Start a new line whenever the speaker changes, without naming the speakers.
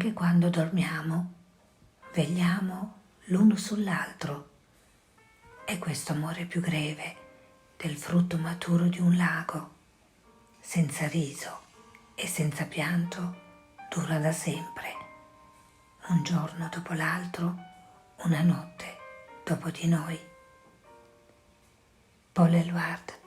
Anche quando dormiamo, vegliamo l'uno sull'altro. È questo amore più greve del frutto maturo di un lago, senza riso e senza pianto, dura da sempre, un giorno dopo l'altro, una notte dopo di noi. Paul Eluard.